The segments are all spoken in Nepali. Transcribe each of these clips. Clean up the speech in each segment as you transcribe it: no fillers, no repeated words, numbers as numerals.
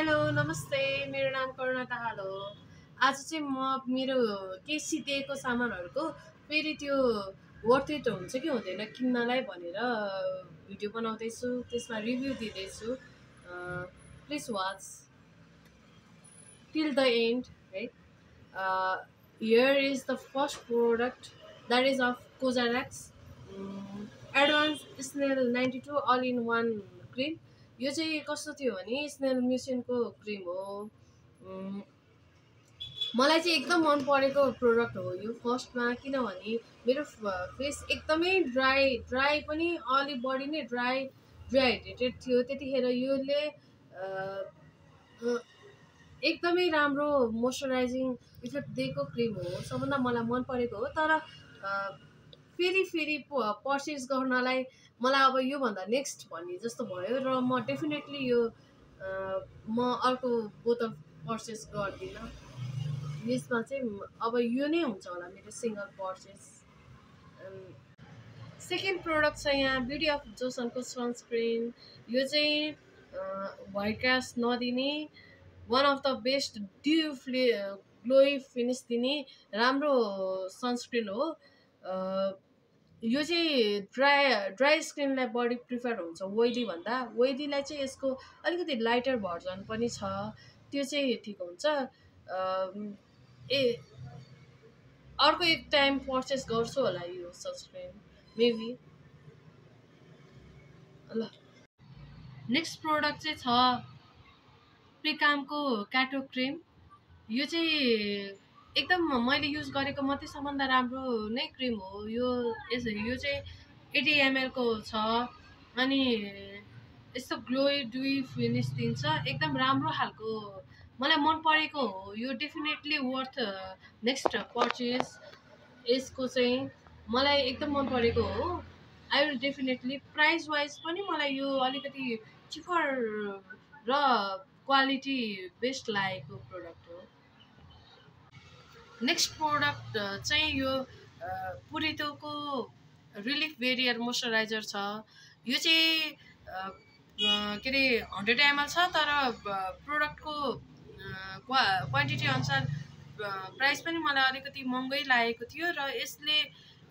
हेलो नमस्ते मेरो नाम करुणा दाहाल हो। आज चाहिँ म मेरो केही सिद्धिएको सामानहरूको फेरि त्यो वर्थ इट हुन्छ कि हुँदैन किन्नलाई भनेर भिडियो बनाउँदैछु, त्यसमा रिभ्यू दिँदैछु। Please watch till the end, right? Here is the first product, that is of Cosrx Advanced Snail 92 all-in-one cream. यो चाहिँ कस्तो थियो भने स्नेल म्युसिनको क्रिम हो। मलाई चाहिँ एकदम मन परेको प्रोडक्ट हो यो फर्स्टमा, किनभने मेरो फेस एकदमै ड्राई पनि अलि बडी नै डिहाइड्रेटेड थियो त्यतिखेर। योले एकदमै राम्रो मोइस्चराइजिङ इफेक्ट दिएको क्रिम हो, सबभन्दा मलाई मन परेको हो। तर फेरि पर्चेस गर्नलाई मलाई अब योभन्दा नेक्स्ट भन्ने जस्तो भयो र म डेफिनेटली यो म अर्को बोतल पर्चेस गर्दिनँ। यसमा चाहिँ अब यो नै हुन्छ होला मेरो सिङ्गल पर्चेस। सेकेन्ड प्रोडक्ट छ यहाँ ब्युटी अफ जोसनको सनस्क्रिन। यो चाहिँ व्हाइट क्यास्ट नदिने, one of the best glowy finish दिने राम्रो सनस्क्रिन हो। यो चाहिँ ड्राई स्किनलाई बढी प्रिफर हुन्छ ओइली भन्दा। ओइलीलाई चाहिँ यसको अलिकति लाइटर भर्जन पनि छ, त्यो चाहिँ ठिक हुन्छ। अर्को एक टाइम पर्चेस गर्छु होला यो सनस्क्रिन मेबी। ल नेक्स्ट प्रोडक्ट चाहिँ छ प्रिकामको क्याटो क्रिम। यो चाहिँ एकदम मैले युज गरेको मात्रै सबभन्दा राम्रो नै क्रिम हो यो। यो चाहिँ 80 ml को छ अनि यस्तो ग्लोई डुई फिनिस दिन्छ, एकदम राम्रो खालको मलाई मन परेको हो यो। Definitely worth next purchase. यसको चाहिँ मलाई एकदम मन परेको हो। I will definitely price wise पनि मलाई यो अलिकति चिपर र क्वालिटी बेस्ट लागेको प्रोडक्ट हो। नेक्स्ट प्रोडक्ट चाहिँ यो पुरितोको रिलिफ बेरियर मोइस्चराइजर छ। यो चाहिँ के अरे 100 ml छ, तर प्रोडक्टको क्वान्टिटी अनुसार प्राइस पनि मलाई अलिकति महँगै लागेको थियो र यसले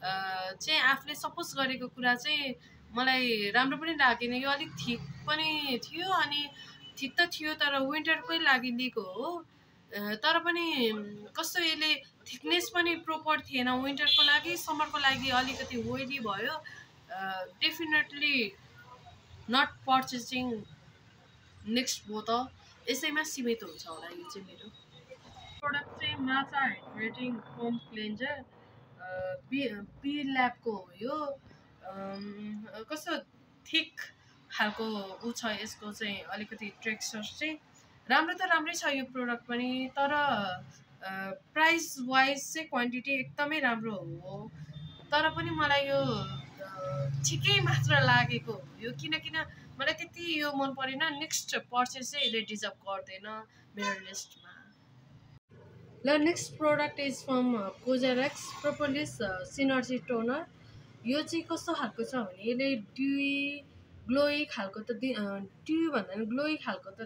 चाहिँ आफूले सपोज गरेको कुरा चाहिँ मलाई राम्रो पनि लागेन। यो अलिक थिक पनि थियो अनि ठिक त थियो तर विन्टरकै लागि लिएको हो। तर पनि कस्तो यसले थिकनेस पनि प्रोपर थिएन विन्टरको लागि, समरको लागि अलिकति ओइली भयो। डेफिनेटली नट पर्चेसिङ नेक्स्ट बोतल, यसैमा सीमित हुन्छ होला यो चाहिँ मेरो प्रोडक्ट चाहिँ माचा हाइड्रेटिङ फोम क्लेन्जर पी ल्याबको हो यो। कस्तो थिक खालको ऊ छ यसको चाहिँ अलिकति टेक्स्चर चाहिँ राम्रो त राम्रै छ यो प्रोडक्ट पनि, तर प्राइस वाइज चाहिँ क्वान्टिटी एकदमै राम्रो हो। तर पनि मलाई यो ठिकै मात्र लागेको हो यो, किनकिन मलाई त्यति यो मन परेन। नेक्स्ट पर्चेस चाहिँ यसले डिजर्भ गर्दैन मेरो लिस्टमा। ल next product is from Cosrx propolis synergy toner. यो चाहिँ कस्तो खालको छ भने यसले ग्लोई खालको त ड्युई भन्दा पनि ग्लोई खालको त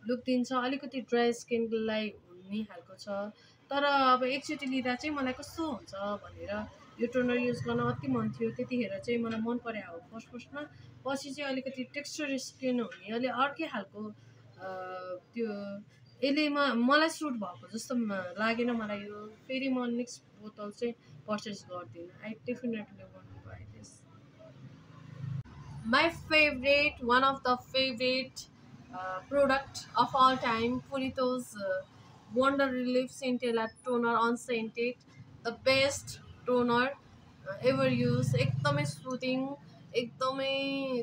लुक दिन्छ, अलिकति ड्राई स्किनलाई हुने खालको छ। तर अब एकचोटि लिँदा चाहिँ मलाई कस्तो हुन्छ भनेर यो टोनर युज गर्न अति मन थियो त्यतिखेर चाहिँ मलाई मन परे हो फर्स्टमा। पछि चाहिँ अलिकति टेक्स्चर स्किन हुने अलि अर्कै खालको त्यो यसले मलाई सुट भएको जस्तो लागेन मलाई यो। फेरि म नेक्स्ट बोतल चाहिँ पर्चेस गर्दिनँ। I definitely want to buy this. My favorite, one of the favorite product of all time, Purito's Wonder Relief Scintilla Toner Unscented, the best toner ever used. एकदमै soothing, एकदमै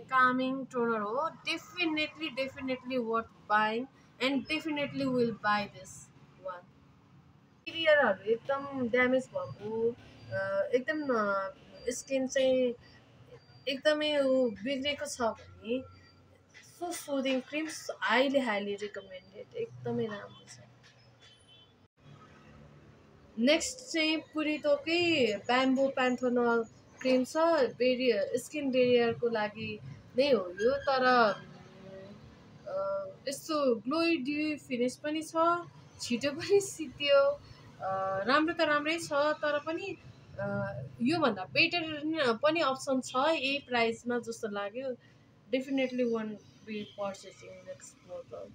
calming toner हो। Definitely worth buying and definitely will buy this one. मटेरियलहरू एकदम ड्यामेज भएको, एकदम स्किन चाहिँ एकदमै बिग्रेको छ भने सो सुदिङ क्रिम्स हाइली रिकमेन्डेड, एकदमै राम्रो छ। नेक्स्ट चाहिँ पुरितोकै ब्याम्बो प्यान्थोनल क्रिम छ, स्किन बेरियरको लागि नै हो यो। तर यस्तो ग्लोई ड्यू फिनिस पनि छ, छिटो पनि सित्यो, राम्रो त राम्रै छ तर पनि योभन्दा बेटर पनि अप्सन छ यही प्राइसमा जस्तो लाग्यो। Definitely wanna be purchasing next बोतल।